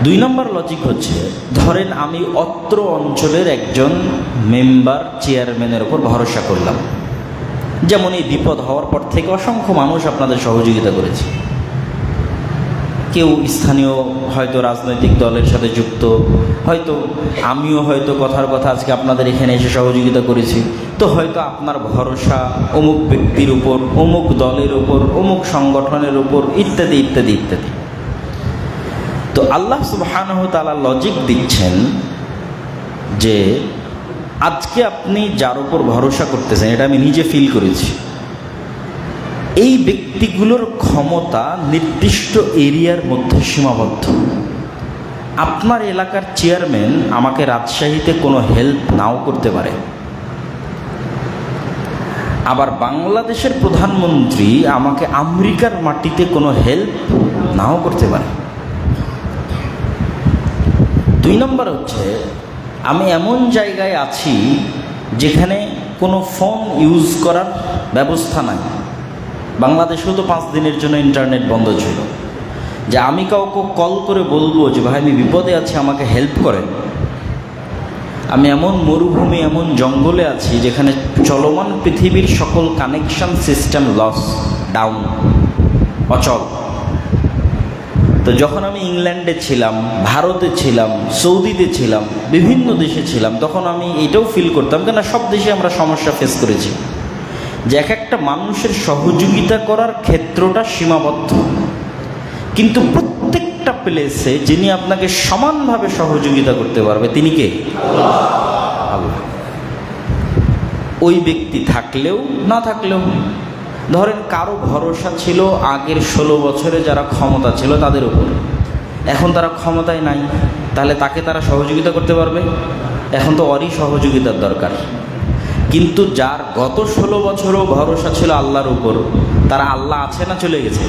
দুই নম্বর লজিক হচ্ছে, ধরেন আমি অত্র অঞ্চলের একজন মেম্বার চেয়ারম্যানের উপর ভরসা করলাম। যেমন এই বিপদ হওয়ার পর থেকে অসংখ্য মানুষ আপনাদের সহযোগিতা করেছে। কেউ স্থানীয় হয়তো রাজনৈতিক দলের সাথে যুক্ত, হয়তো আমিও হয়তো কথার কথা আজকে আপনাদের এখানে এসে সহযোগিতা করেছি। তো হয়তো আপনার ভরসা অমুক ব্যক্তির উপর, অমুক দলের উপর, অমুক সংগঠনের উপর, ইত্যাদি ইত্যাদি ইত্যাদি। তো আল্লাহ সুবহানাহু ওয়া তাআলা লজিক দিচ্ছেন যে আজকে আপনি যার উপর ভরসা করতেছেন, এটা আমি নিজে ফিল করেছি, এই ব্যক্তিগুলোর ক্ষমতা নির্দিষ্ট এরিয়ার মধ্যে সীমাবদ্ধ। আপনার এলাকার চেয়ারম্যান আমাকে রাজশাহীতে কোনো হেল্প নাও করতে পারে, আবার বাংলাদেশের প্রধানমন্ত্রী আমাকে আমেরিকার মাটিতে কোনো হেল্প নাও করতে পারে। দুই নম্বর হচ্ছে, আমি এমন জায়গায় আছি যেখানে কোনো ফোন ইউজ করার ব্যবস্থা নাই। বাংলাদেশেও তো 5 দিনের জন্য ইন্টারনেট বন্ধ ছিল, যে আমি কাউকে কল করে বলবো যে ভাই আমি বিপদে আছি, আমাকে হেল্প করেন। আমি এমন মরুভূমি, এমন জঙ্গলে আছি যেখানে চলমান পৃথিবীর সকল কানেকশন সিস্টেম লস, ডাউন, অচল। তো যখন আমি ইংল্যান্ডে ছিলাম, ভারতে ছিলাম, সৌদিতে ছিলাম, বিভিন্ন দেশে ছিলাম, তখন আমি এটাও ফিল করতাম, কেন সব দেশে আমরা সমস্যা ফেস করেছি, যে এক একটা মানুষের সহযোগিতা করার ক্ষেত্রটা সীমাবদ্ধ, কিন্তু প্রত্যেকটা প্লেসে যিনি আপনাকে সমানভাবে সহযোগিতা করতে পারবে তিনি কে? আল্লাহ। ওই ব্যক্তি থাকলেও না থাকলেও, ধরেন কারো ভরসা ছিল আগের 16 বছরে যারা ক্ষমতা ছিল তাদের উপর, এখন তারা ক্ষমতায় নাই, তাহলে তাকে তারা সহযোগিতা করতে পারবে? এখন তো ওরই সহযোগিতার দরকার। কিন্তু যার গত 16 বছরও ভরসা ছিল আল্লাহর উপর, তারা আল্লাহ আছে না চলে গেছে?